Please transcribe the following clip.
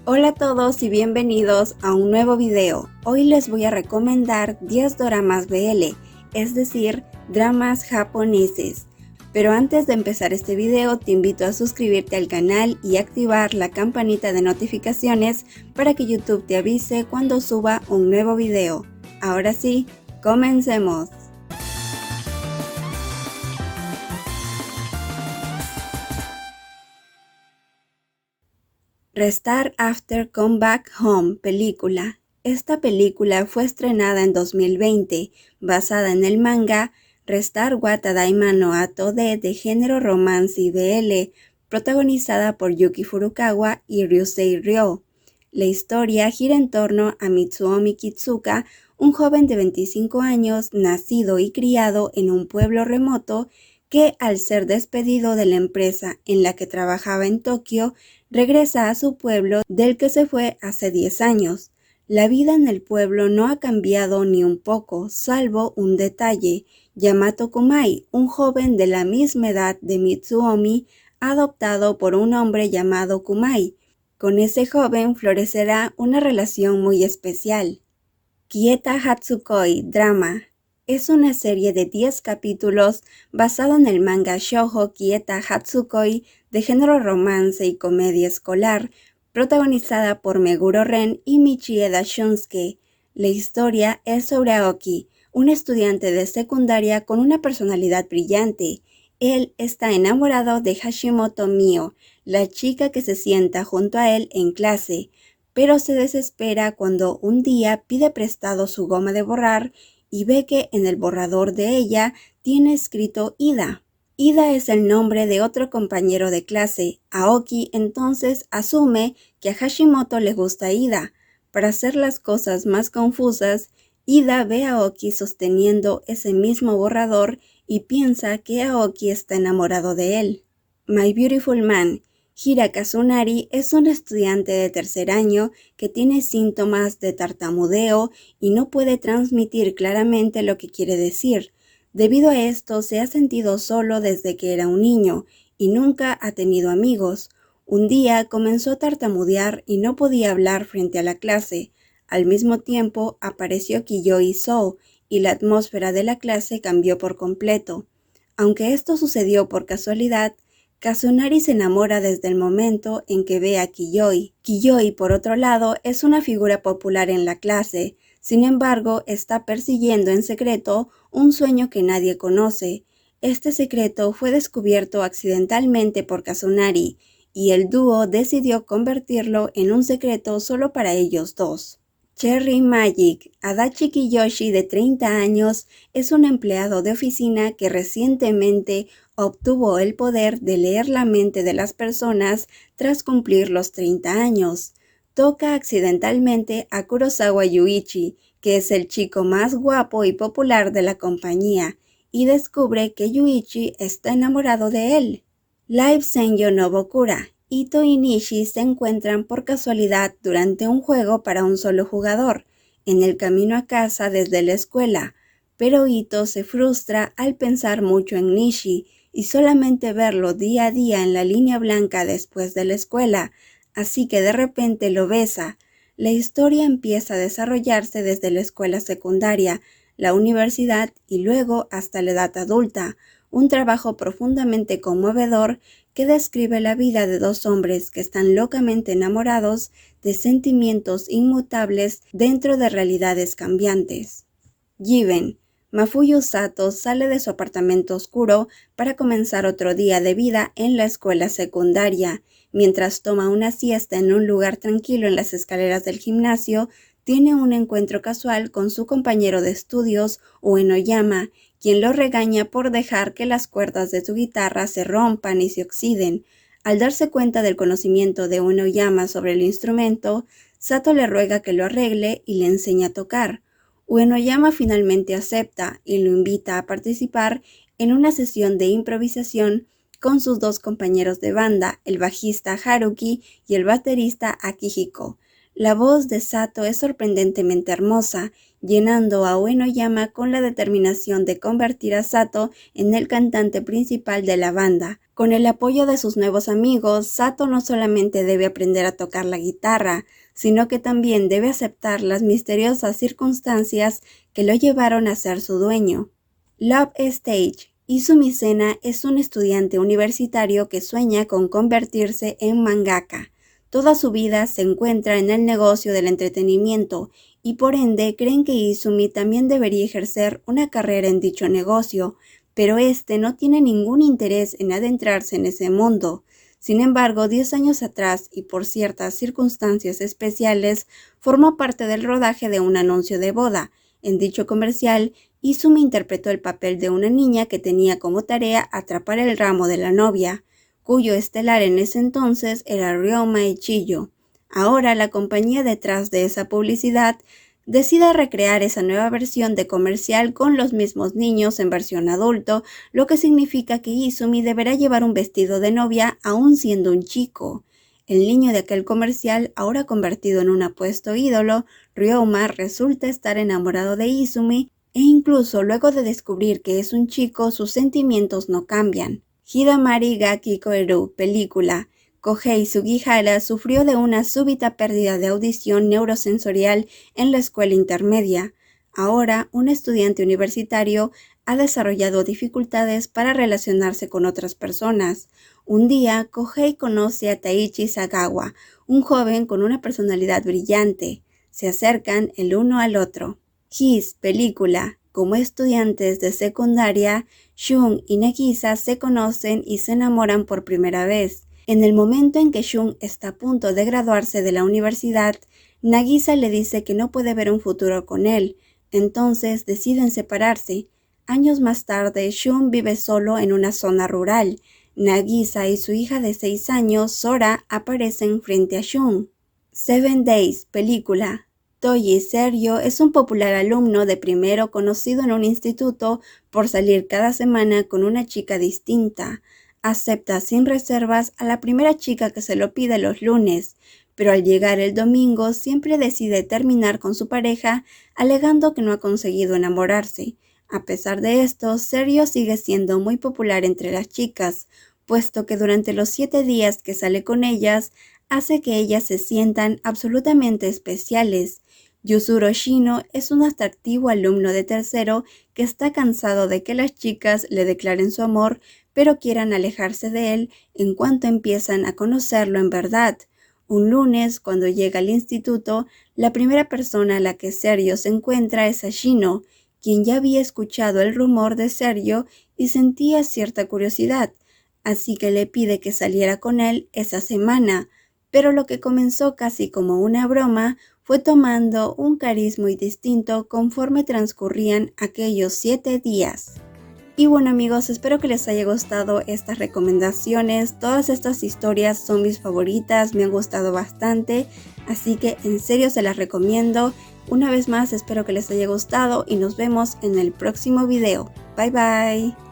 Hola a todos y bienvenidos a un nuevo video. Hoy les voy a recomendar 10 doramas BL, es decir, dramas japoneses. Pero antes de empezar este video te invito a suscribirte al canal y activar la campanita de notificaciones para que YouTube te avise cuando suba un nuevo video. Ahora sí, comencemos. Restart After Come Back Home película. Esta película fue estrenada en 2020, basada en el manga Restart wa Tadaima no Ato de género romance y BL, protagonizada por Yuki Furukawa y Ryusei Ryo. La historia gira en torno a Mitsuomi Kitsuka, un joven de 25 años, nacido y criado en un pueblo remoto, que al ser despedido de la empresa en la que trabajaba en Tokio, regresa a su pueblo del que se fue hace 10 años. La vida en el pueblo no ha cambiado ni un poco, salvo un detalle. Yamato Kumai, un joven de la misma edad de Mitsuomi, adoptado por un hombre llamado Kumai. Con ese joven florecerá una relación muy especial. Kieta Hatsukoi Drama es una serie de 10 capítulos basado en el manga shoujo Kieta Hatsukoi de género romance y comedia escolar, protagonizada por Meguro Ren y Michieda Shunsuke. La historia es sobre Aoki, un estudiante de secundaria con una personalidad brillante. Él está enamorado de Hashimoto Mio, la chica que se sienta junto a él en clase, pero se desespera cuando un día pide prestado su goma de borrar y ve que en el borrador de ella tiene escrito Ida. Ida es el nombre de otro compañero de clase. Aoki entonces asume que a Hashimoto le gusta Ida. Para hacer las cosas más confusas, Ida ve a Aoki sosteniendo ese mismo borrador y piensa que Aoki está enamorado de él. My Beautiful Man. Hira Kazunari es un estudiante de tercer año que tiene síntomas de tartamudeo y no puede transmitir claramente lo que quiere decir. Debido a esto, se ha sentido solo desde que era un niño y nunca ha tenido amigos. Un día comenzó a tartamudear y no podía hablar frente a la clase. Al mismo tiempo apareció Kiyoi Sou y la atmósfera de la clase cambió por completo. Aunque esto sucedió por casualidad, Kazunari se enamora desde el momento en que ve a Kiyoi. Kiyoi, por otro lado, es una figura popular en la clase. Sin embargo, está persiguiendo en secreto un sueño que nadie conoce. Este secreto fue descubierto accidentalmente por Kazunari, y el dúo decidió convertirlo en un secreto solo para ellos dos. Cherry Magic. Adachi Kiyoshi, de 30 años, es un empleado de oficina que recientemente obtuvo el poder de leer la mente de las personas tras cumplir los 30 años. Toca accidentalmente a Kurosawa Yuichi, que es el chico más guapo y popular de la compañía, y descubre que Yuichi está enamorado de él. Live Senyo no Bokura. Ito y Nishi se encuentran por casualidad durante un juego para un solo jugador, en el camino a casa desde la escuela, pero Ito se frustra al pensar mucho en Nishi y solamente verlo día a día en la línea blanca después de la escuela, así que de repente lo besa. La historia empieza a desarrollarse desde la escuela secundaria, la universidad y luego hasta la edad adulta, un trabajo profundamente conmovedor que describe la vida de dos hombres que están locamente enamorados de sentimientos inmutables dentro de realidades cambiantes. Given. Mafuyu Sato sale de su apartamento oscuro para comenzar otro día de vida en la escuela secundaria. Mientras toma una siesta en un lugar tranquilo en las escaleras del gimnasio, tiene un encuentro casual con su compañero de estudios, Uenoyama, quien lo regaña por dejar que las cuerdas de su guitarra se rompan y se oxiden. Al darse cuenta del conocimiento de Uenoyama sobre el instrumento, Sato le ruega que lo arregle y le enseñe a tocar. Uenoyama finalmente acepta y lo invita a participar en una sesión de improvisación con sus dos compañeros de banda, el bajista Haruki y el baterista Akihiko. La voz de Sato es sorprendentemente hermosa, llenando a Uenoyama con la determinación de convertir a Sato en el cantante principal de la banda. Con el apoyo de sus nuevos amigos, Sato no solamente debe aprender a tocar la guitarra, sino que también debe aceptar las misteriosas circunstancias que lo llevaron a ser su dueño. Love Stage. Izumi Sena es un estudiante universitario que sueña con convertirse en mangaka. Toda su vida se encuentra en el negocio del entretenimiento y por ende creen que Izumi también debería ejercer una carrera en dicho negocio, pero este no tiene ningún interés en adentrarse en ese mundo. Sin embargo, 10 años atrás y por ciertas circunstancias especiales, formó parte del rodaje de un anuncio de boda. En dicho comercial, Izumi interpretó el papel de una niña que tenía como tarea atrapar el ramo de la novia, cuyo estelar en ese entonces era Ryoma Ichiyo. Ahora la compañía detrás de esa publicidad decide recrear esa nueva versión de comercial con los mismos niños en versión adulto, lo que significa que Izumi deberá llevar un vestido de novia aún siendo un chico. El niño de aquel comercial, ahora convertido en un apuesto ídolo, Ryoma, resulta estar enamorado de Izumi e incluso luego de descubrir que es un chico, sus sentimientos no cambian. Hidamari ga Kikoeru, película. Kohei Sugihara sufrió de una súbita pérdida de audición neurosensorial en la escuela intermedia. Ahora, un estudiante universitario ha desarrollado dificultades para relacionarse con otras personas. Un día, Kohei conoce a Taichi Sagawa, un joven con una personalidad brillante. Se acercan el uno al otro. His, película. Como estudiantes de secundaria, Shun y Nagisa se conocen y se enamoran por primera vez. En el momento en que Shun está a punto de graduarse de la universidad, Nagisa le dice que no puede ver un futuro con él, entonces deciden separarse. Años más tarde, Shun vive solo en una zona rural. Nagisa y su hija de 6 años, Sora, aparecen frente a Shun. 7 Days, película. Toji Sergio es un popular alumno de primero conocido en un instituto por salir cada semana con una chica distinta. Acepta sin reservas a la primera chica que se lo pide los lunes, pero al llegar el domingo siempre decide terminar con su pareja alegando que no ha conseguido enamorarse. A pesar de esto, Sergio sigue siendo muy popular entre las chicas, puesto que durante los 7 días que sale con ellas, hace que ellas se sientan absolutamente especiales. Yuzuru Shino es un atractivo alumno de tercero que está cansado de que las chicas le declaren su amor, pero quieran alejarse de él en cuanto empiezan a conocerlo en verdad. Un lunes, cuando llega al instituto, la primera persona a la que Sergio se encuentra es a Shino, quien ya había escuchado el rumor de Sergio y sentía cierta curiosidad, así que le pide que saliera con él esa semana, pero lo que comenzó casi como una broma fue tomando un cariz muy distinto conforme transcurrían aquellos 7 días. Y bueno amigos, espero que les haya gustado estas recomendaciones. Todas estas historias son mis favoritas, me han gustado bastante, así que en serio se las recomiendo. Una vez más espero que les haya gustado y nos vemos en el próximo video. Bye bye.